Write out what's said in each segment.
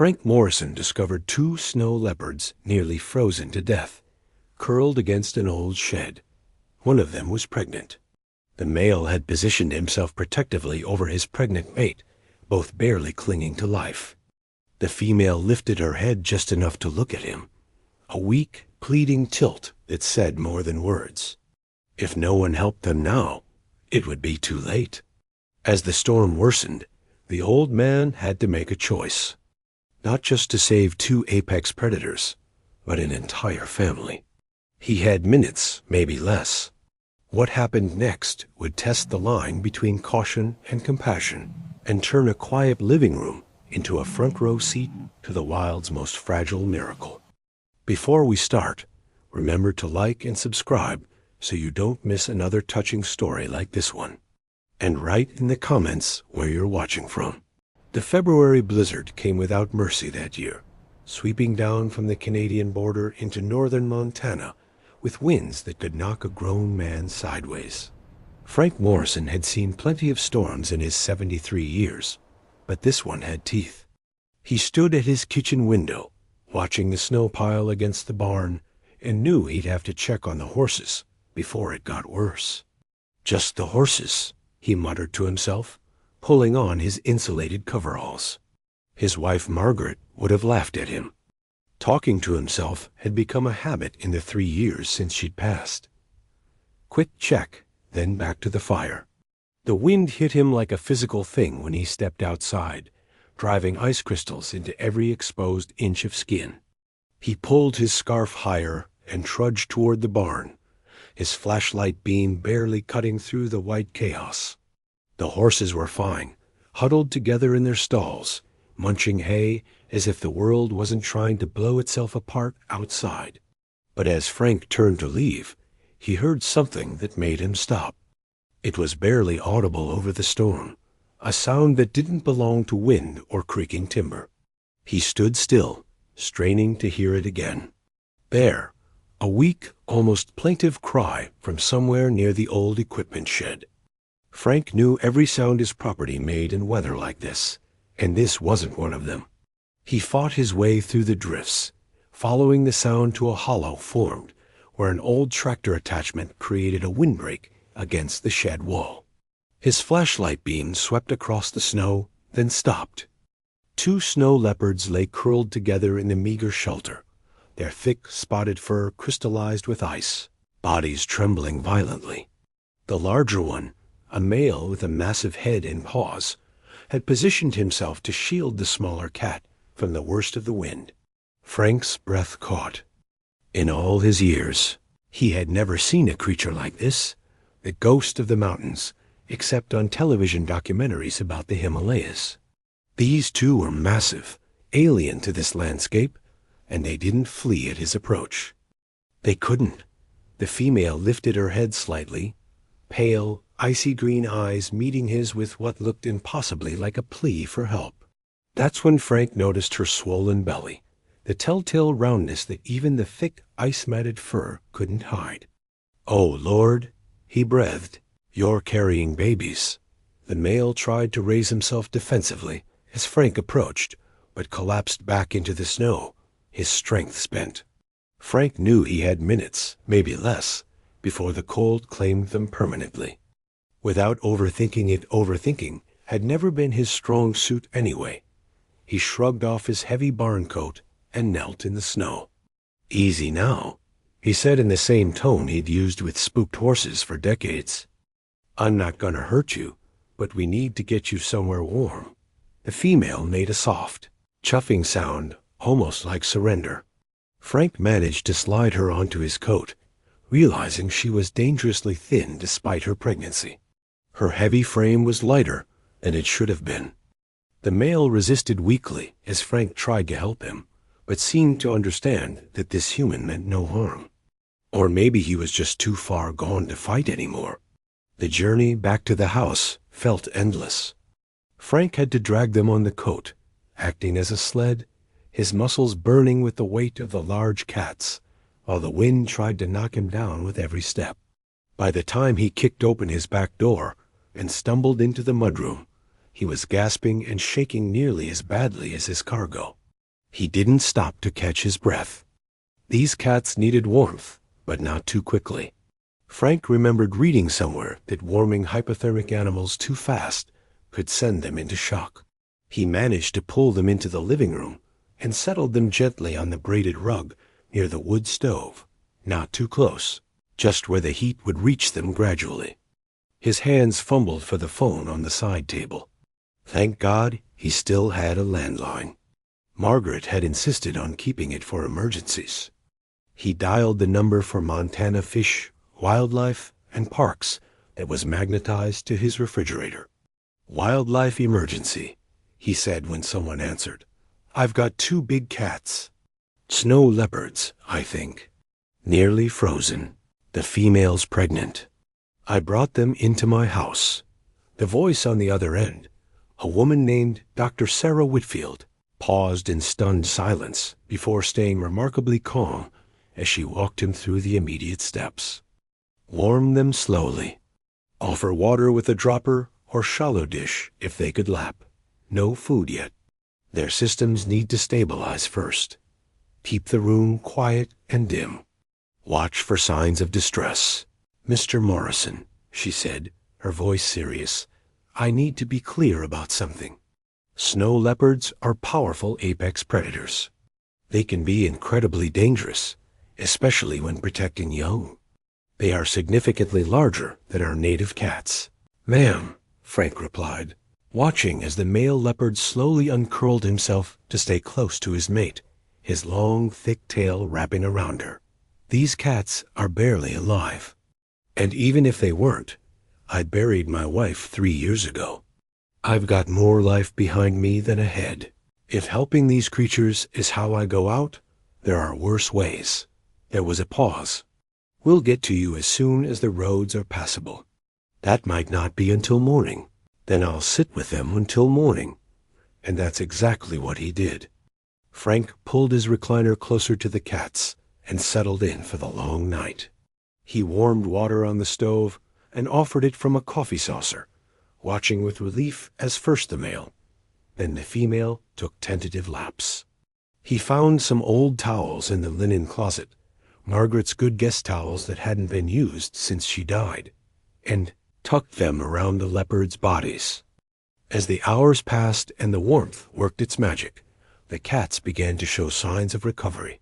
Frank Morrison discovered 2 snow leopards nearly frozen to death, curled against an old shed. One of them was pregnant. The male had positioned himself protectively over his pregnant mate, both barely clinging to life. The female lifted her head just enough to look at him, a weak, pleading tilt that said more than words. If no one helped them now, it would be too late. As the storm worsened, the old man had to make a choice, not just to save 2 apex predators, but an entire family. He had minutes, maybe less. What happened next would test the line between caution and compassion and turn a quiet living room into a front row seat to the wild's most fragile miracle. Before we start, remember to like and subscribe so you don't miss another touching story like this one. And write in the comments where you're watching from. The February blizzard came without mercy that year, sweeping down from the Canadian border into northern Montana with winds that could knock a grown man sideways. Frank Morrison had seen plenty of storms in his 73 years, but this one had teeth. He stood at his kitchen window, watching the snow pile against the barn, and knew he'd have to check on the horses before it got worse. Just the horses, he muttered to himself, pulling on his insulated coveralls. His wife Margaret would have laughed at him. Talking to himself had become a habit in the 3 years since she'd passed. Quick check, then back to the fire. The wind hit him like a physical thing when he stepped outside, driving ice crystals into every exposed inch of skin. He pulled his scarf higher and trudged toward the barn, his flashlight beam barely cutting through the white chaos. The horses were fine, huddled together in their stalls, munching hay as if the world wasn't trying to blow itself apart outside. But as Frank turned to leave, he heard something that made him stop. It was barely audible over the storm, a sound that didn't belong to wind or creaking timber. He stood still, straining to hear it again. There, a weak, almost plaintive cry from somewhere near the old equipment shed. Frank knew every sound his property made in weather like this, and this wasn't one of them. He fought his way through the drifts, following the sound to a hollow formed where an old tractor attachment created a windbreak against the shed wall. His flashlight beam swept across the snow, then stopped. 2 snow leopards lay curled together in the meager shelter, their thick, spotted fur crystallized with ice, bodies trembling violently. The larger one, a male with a massive head and paws, had positioned himself to shield the smaller cat from the worst of the wind. Frank's breath caught. In all his years, he had never seen a creature like this, the ghost of the mountains, except on television documentaries about the Himalayas. These 2 were massive, alien to this landscape, and they didn't flee at his approach. They couldn't. The female lifted her head slightly, pale, icy green eyes meeting his with what looked impossibly like a plea for help. That's when Frank noticed her swollen belly, the telltale roundness that even the thick, ice-matted fur couldn't hide. "Oh, Lord," he breathed, "you're carrying babies." The male tried to raise himself defensively as Frank approached, but collapsed back into the snow, his strength spent. Frank knew he had minutes, maybe less, before the cold claimed them permanently. Without overthinking had never been his strong suit anyway. He shrugged off his heavy barn coat and knelt in the snow. "Easy now," he said in the same tone he'd used with spooked horses for decades. "I'm not gonna hurt you, but we need to get you somewhere warm." The female made a soft, chuffing sound, almost like surrender. Frank managed to slide her onto his coat, realizing she was dangerously thin despite her pregnancy. Her heavy frame was lighter than it should have been. The male resisted weakly as Frank tried to help him, but seemed to understand that this human meant no harm. Or maybe he was just too far gone to fight anymore. The journey back to the house felt endless. Frank had to drag them on the coat, acting as a sled, his muscles burning with the weight of the large cats, while the wind tried to knock him down with every step. By the time he kicked open his back door and stumbled into the mudroom, he was gasping and shaking nearly as badly as his cargo. He didn't stop to catch his breath. These cats needed warmth, but not too quickly. Frank remembered reading somewhere that warming hypothermic animals too fast could send them into shock. He managed to pull them into the living room and settled them gently on the braided rug near the wood stove, not too close, just where the heat would reach them gradually. His hands fumbled for the phone on the side table. Thank God he still had a landline. Margaret had insisted on keeping it for emergencies. He dialed the number for Montana Fish, Wildlife, and Parks that was magnetized to his refrigerator. "Wildlife emergency," he said when someone answered. "I've got 2 big cats. Snow leopards, I think. Nearly frozen. The female's pregnant. I brought them into my house." The voice on the other end, a woman named Dr. Sarah Whitfield, paused in stunned silence before staying remarkably calm as she walked him through the immediate steps. Warm them slowly. Offer water with a dropper or shallow dish if they could lap. No food yet. Their systems need to stabilize first. Keep the room quiet and dim. Watch for signs of distress. "Mr. Morrison," she said, her voice serious, "I need to be clear about something. Snow leopards are powerful apex predators. They can be incredibly dangerous, especially when protecting young. They are significantly larger than our native cats." "Ma'am," Frank replied, watching as the male leopard slowly uncurled himself to stay close to his mate, his long, thick tail wrapping around her. "These cats are barely alive. And even if they weren't, I buried my wife 3 years ago. I've got more life behind me than ahead. If helping these creatures is how I go out, there are worse ways." There was a pause. "We'll get to you as soon as the roads are passable. That might not be until morning. Then I'll sit with them until morning." And that's exactly what he did. Frank pulled his recliner closer to the cats and settled in for the long night. He warmed water on the stove and offered it from a coffee saucer, watching with relief as first the male, then the female took tentative laps. He found some old towels in the linen closet, Margaret's good guest towels that hadn't been used since she died, and tucked them around the leopards' bodies. As the hours passed and the warmth worked its magic, the cats began to show signs of recovery.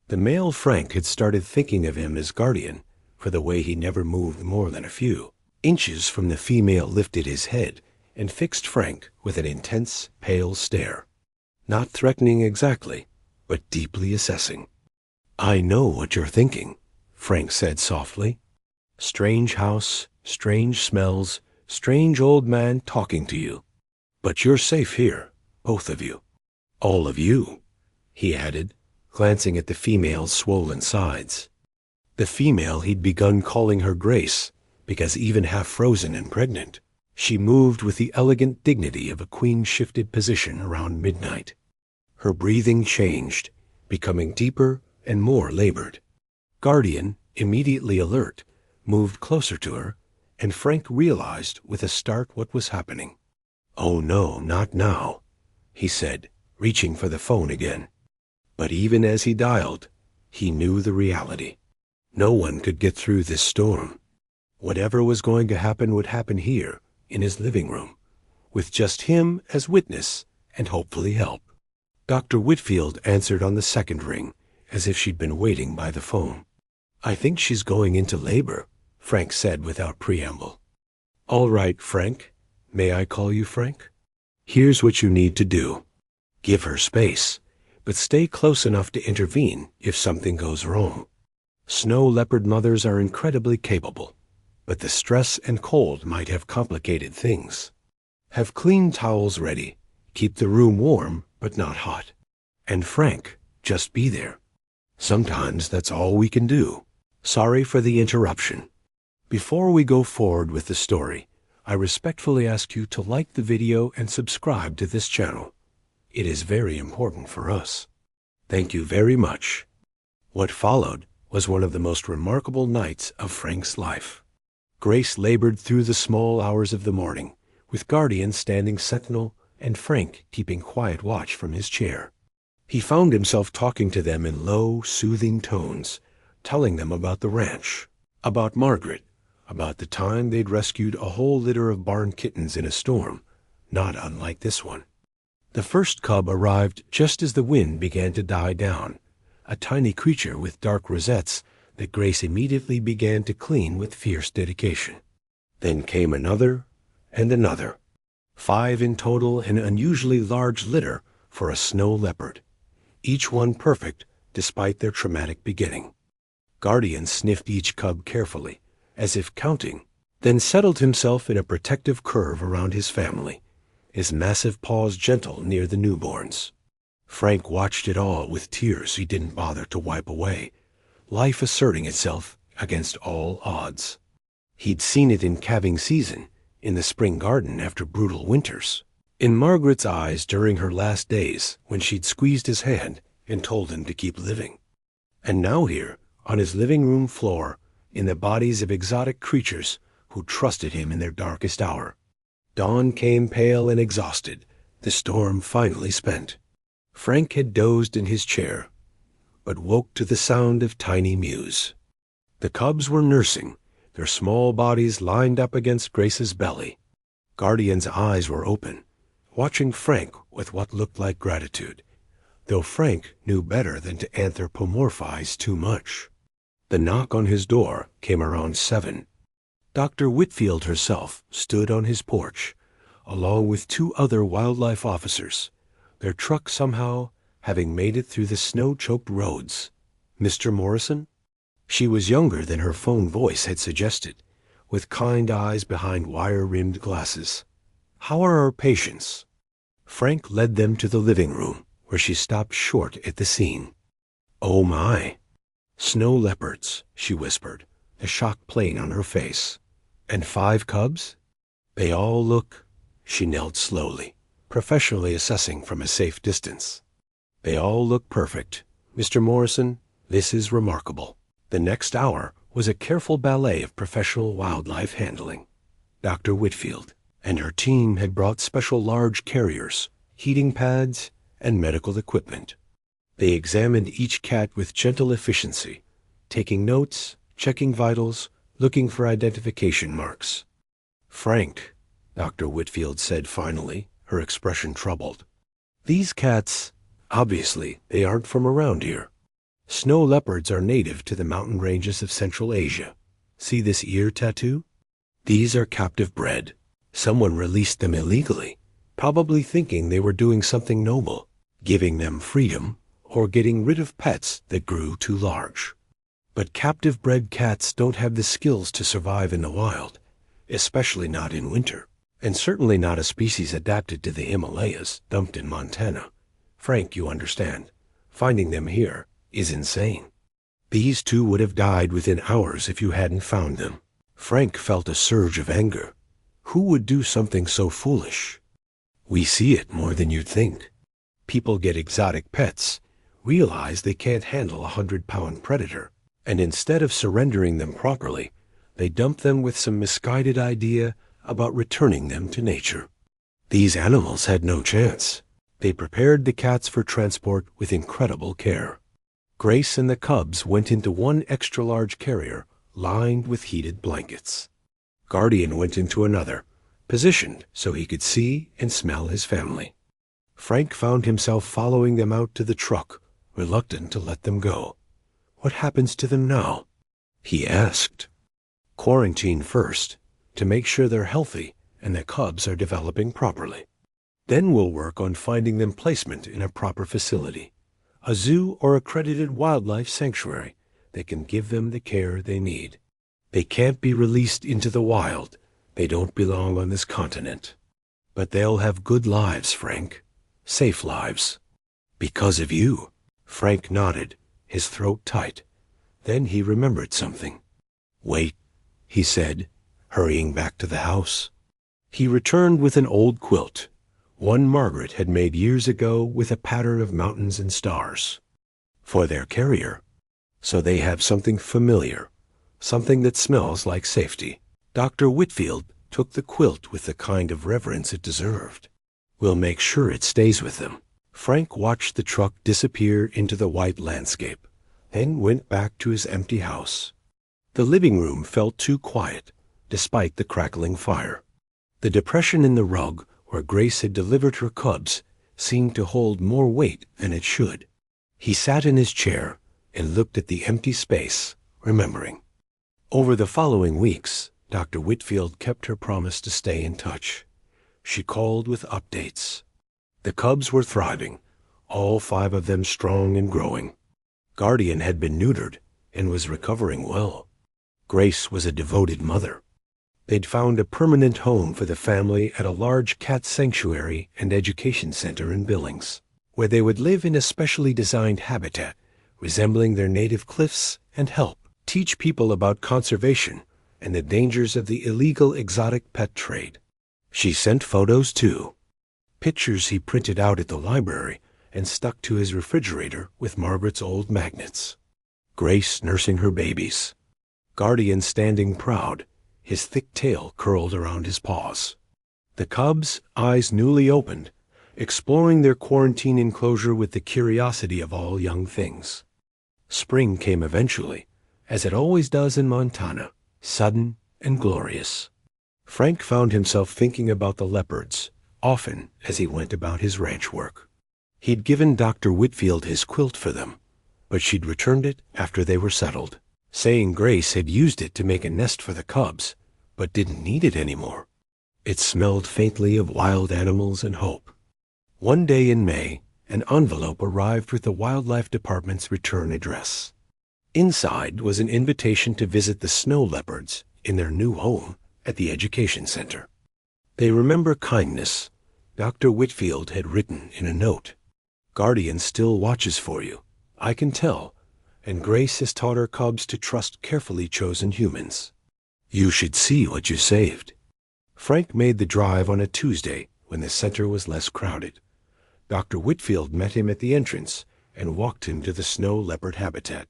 The male Frank had started thinking of him as guardian for the way he never moved more than a few inches from the female lifted his head and fixed Frank with an intense, pale stare. Not threatening exactly, but deeply assessing. "I know what you're thinking," Frank said softly. "Strange house, strange smells, strange old man talking to you. But you're safe here, both of you. All of you," he added, glancing at the female's swollen sides. The female he'd begun calling her Grace, because even half frozen and pregnant, she moved with the elegant dignity of a queen shifted position around midnight. Her breathing changed, becoming deeper and more labored. Guardian, immediately alert, moved closer to her, and Frank realized with a start what was happening. "Oh no, not now," he said, reaching for the phone again. But even as he dialed, he knew the reality. No one could get through this storm. Whatever was going to happen would happen here, in his living room, with just him as witness and hopefully help. Dr. Whitfield answered on the second ring, as if she'd been waiting by the phone. "I think she's going into labor," Frank said without preamble. "All right, Frank. May I call you Frank? Here's what you need to do. Give her space, but stay close enough to intervene if something goes wrong. Snow leopard mothers are incredibly capable, but the stress and cold might have complicated things. Have clean towels ready. Keep the room warm, but not hot. And Frank, just be there. Sometimes that's all we can do. Sorry for the interruption. Before we go forward with the story, I respectfully ask you to like the video and subscribe to this channel. It is very important for us. Thank you very much." What followed was one of the most remarkable nights of Frank's life. Grace labored through the small hours of the morning, with Guardian standing sentinel and Frank keeping quiet watch from his chair. He found himself talking to them in low, soothing tones, telling them about the ranch, about Margaret, about the time they'd rescued a whole litter of barn kittens in a storm, not unlike this one. The first cub arrived just as the wind began to die down, a tiny creature with dark rosettes that Grace immediately began to clean with fierce dedication. Then came another and another. 5 in total, an unusually large litter for a snow leopard, each one perfect despite their traumatic beginning. Guardian sniffed each cub carefully, as if counting, then settled himself in a protective curve around his family, his massive paws gentle near the newborns. Frank watched it all with tears he didn't bother to wipe away, life asserting itself against all odds. He'd seen it in calving season, in the spring garden after brutal winters, in Margaret's eyes during her last days when she'd squeezed his hand and told him to keep living. And now here, on his living room floor, in the bodies of exotic creatures who trusted him in their darkest hour. Dawn came pale and exhausted, the storm finally spent. Frank had dozed in his chair, but woke to the sound of tiny mews. The cubs were nursing, their small bodies lined up against Grace's belly. Guardian's eyes were open, watching Frank with what looked like gratitude, though Frank knew better than to anthropomorphize too much. The knock on his door came around 7. Dr. Whitfield herself stood on his porch, along with 2 other wildlife officers, their truck somehow having made it through the snow-choked roads. Mr. Morrison? She was younger than her phone voice had suggested, with kind eyes behind wire-rimmed glasses. How are our patients? Frank led them to the living room, where she stopped short at the scene. Oh my! Snow leopards, she whispered, the shock plain on her face. And 5 cubs? They all look... She knelt slowly, professionally assessing from a safe distance. They all look perfect. Mr. Morrison, this is remarkable. The next hour was a careful ballet of professional wildlife handling. Dr. Whitfield and her team had brought special large carriers, heating pads, and medical equipment. They examined each cat with gentle efficiency, taking notes, checking vitals, looking for identification marks. Frank, Dr. Whitfield said finally, her expression troubled. These cats, obviously, they aren't from around here. Snow leopards are native to the mountain ranges of Central Asia. See this ear tattoo? These are captive bred. Someone released them illegally, probably thinking they were doing something noble, giving them freedom or getting rid of pets that grew too large. But captive-bred cats don't have the skills to survive in the wild, especially not in winter, and certainly not a species adapted to the Himalayas, dumped in Montana. Frank, you understand, finding them here is insane. These 2 would have died within hours if you hadn't found them. Frank felt a surge of anger. Who would do something so foolish? We see it more than you'd think. People get exotic pets, realize they can't handle a 100-pound predator, and instead of surrendering them properly, they dump them with some misguided idea about returning them to nature. These animals had no chance. They prepared the cats for transport with incredible care. Grace and the cubs went into one extra-large carrier lined with heated blankets. Guardian went into another, positioned so he could see and smell his family. Frank found himself following them out to the truck, reluctant to let them go. What happens to them now? He asked. Quarantine first, to make sure they're healthy and the cubs are developing properly. Then we'll work on finding them placement in a proper facility, a zoo or accredited wildlife sanctuary that can give them the care they need. They can't be released into the wild. They don't belong on this continent. But they'll have good lives, Frank. Safe lives. Because of you. Frank nodded, his throat tight. Then he remembered something. Wait, he said, hurrying back to the house. He returned with an old quilt, one Margaret had made years ago with a pattern of mountains and stars. For their carrier. So they have something familiar, something that smells like safety. Dr. Whitfield took the quilt with the kind of reverence it deserved. We'll make sure it stays with them. Frank watched the truck disappear into the white landscape, then went back to his empty house. The living room felt too quiet, despite the crackling fire. The depression in the rug where Grace had delivered her cubs seemed to hold more weight than it should. He sat in his chair and looked at the empty space, remembering. Over the following weeks, Dr. Whitfield kept her promise to stay in touch. She called with updates. The cubs were thriving, all 5 of them strong and growing. Guardian had been neutered and was recovering well. Grace was a devoted mother. They'd found a permanent home for the family at a large cat sanctuary and education center in Billings, where they would live in a specially designed habitat resembling their native cliffs and help teach people about conservation and the dangers of the illegal exotic pet trade. She sent photos too, pictures he printed out at the library and stuck to his refrigerator with Margaret's old magnets. Grace nursing her babies. Guardian standing proud, his thick tail curled around his paws. The cubs, eyes newly opened, exploring their quarantine enclosure with the curiosity of all young things. Spring came eventually, as it always does in Montana, sudden and glorious. Frank found himself thinking about the leopards, often as he went about his ranch work. He'd given Dr. Whitfield his quilt for them, but she'd returned it after they were settled, saying Grace had used it to make a nest for the cubs, but didn't need it anymore. It smelled faintly of wild animals and hope. One day in May, an envelope arrived with the Wildlife Department's return address. Inside was an invitation to visit the snow leopards in their new home at the education center. They remember kindness, Dr. Whitfield had written in a note. Guardian still watches for you, I can tell, and Grace has taught her cubs to trust carefully chosen humans. You should see what you saved. Frank made the drive on a Tuesday when the center was less crowded. Dr. Whitfield met him at the entrance and walked him to the snow leopard habitat.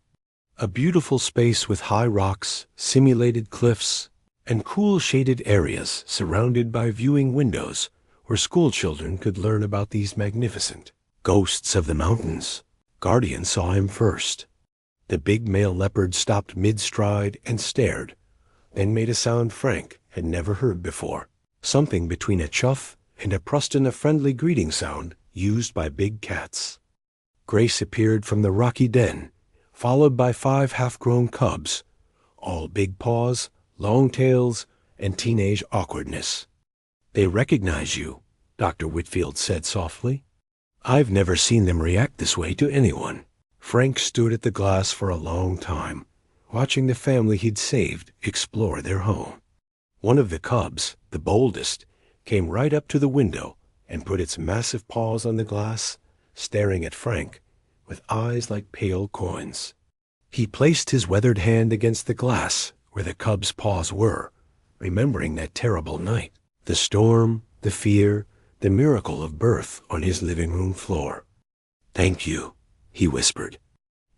A beautiful space with high rocks, simulated cliffs, and cool shaded areas surrounded by viewing windows where school children could learn about these magnificent ghosts of the mountains. Guardian saw him first. The big male leopard stopped mid-stride and stared, then made a sound Frank had never heard before, something between a chuff and a Preston-a-friendly greeting sound used by big cats. Grace appeared from the rocky den, followed by 5 half-grown cubs, all big paws, long tails, and teenage awkwardness. They recognize you, Dr. Whitfield said softly. I've never seen them react this way to anyone. Frank stood at the glass for a long time, watching the family he'd saved explore their home. One of the cubs, the boldest, came right up to the window and put its massive paws on the glass, staring at Frank with eyes like pale coins. He placed his weathered hand against the glass where the cub's paws were, remembering that terrible night, the storm, the fear, the miracle of birth on his living room floor. Thank you, he whispered,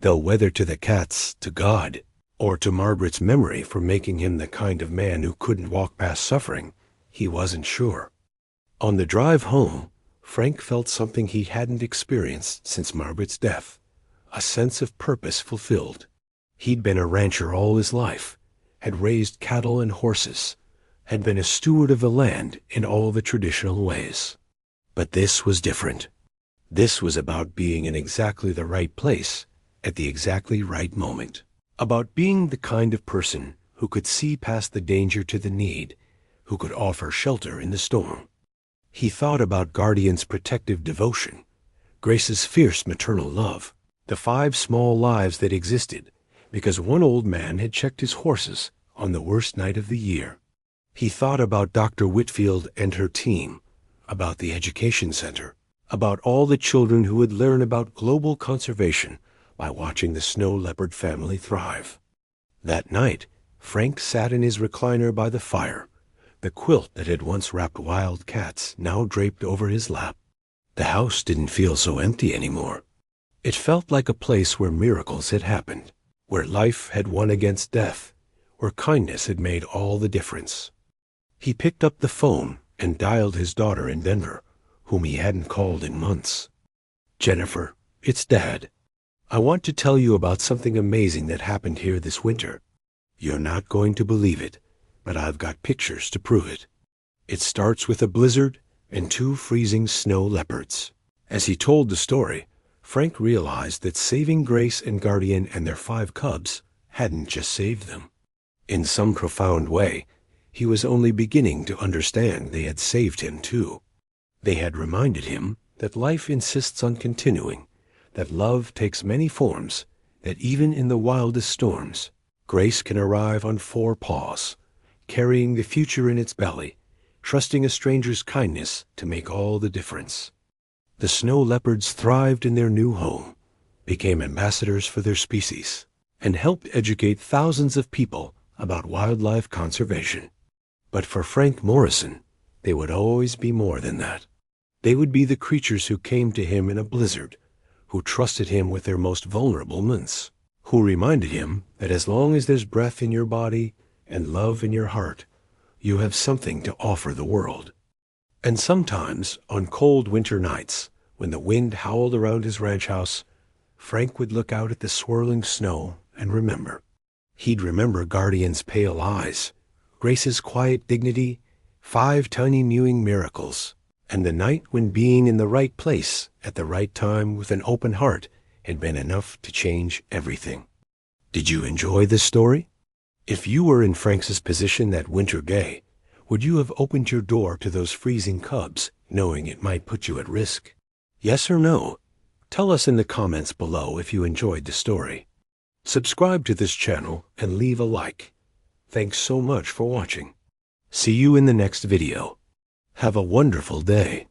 though whether to the cats, to God, or to Margaret's memory for making him the kind of man who couldn't walk past suffering, he wasn't sure. On the drive home, Frank felt something he hadn't experienced since Margaret's death, a sense of purpose fulfilled. He'd been a rancher all his life, had raised cattle and horses, had been a steward of the land in all the traditional ways. But this was different. This was about being in exactly the right place at the exactly right moment, about being the kind of person who could see past the danger to the need, who could offer shelter in the storm. He thought about Guardian's protective devotion, Grace's fierce maternal love, the 5 small lives that existed because one old man had checked his horses on the worst night of the year. He thought about Dr. Whitfield and her team, about the education center, about all the children who would learn about global conservation by watching the snow leopard family thrive. That night, Frank sat in his recliner by the fire, the quilt that had once wrapped wild cats now draped over his lap. The house didn't feel so empty anymore. It felt like a place where miracles had happened, where life had won against death, where kindness had made all the difference. He picked up the phone and dialed his daughter in Denver, whom he hadn't called in months. Jennifer, it's Dad. I want to tell you about something amazing that happened here this winter. You're not going to believe it, but I've got pictures to prove it. It starts with a blizzard and 2 freezing snow leopards. As he told the story, Frank realized that saving Grace and Guardian and their 5 cubs hadn't just saved them. In some profound way, he was only beginning to understand they had saved him too. They had reminded him that life insists on continuing, that love takes many forms, that even in the wildest storms, Grace can arrive on 4 paws, carrying the future in its belly, trusting a stranger's kindness to make all the difference. The snow leopards thrived in their new home, became ambassadors for their species, and helped educate thousands of people about wildlife conservation. But for Frank Morrison, they would always be more than that. They would be the creatures who came to him in a blizzard, who trusted him with their most vulnerable moments, who reminded him that as long as there's breath in your body and love in your heart, you have something to offer the world. And sometimes, on cold winter nights, when the wind howled around his ranch house, Frank would look out at the swirling snow and remember. He'd remember Guardian's pale eyes, Grace's quiet dignity, 5 tiny mewing miracles, and the night when being in the right place at the right time with an open heart had been enough to change everything. Did you enjoy this story? If you were in Frank's position that winter day, would you have opened your door to those freezing cubs, knowing it might put you at risk? Yes or no? Tell us in the comments below if you enjoyed the story. Subscribe to this channel and leave a like. Thanks so much for watching. See you in the next video. Have a wonderful day.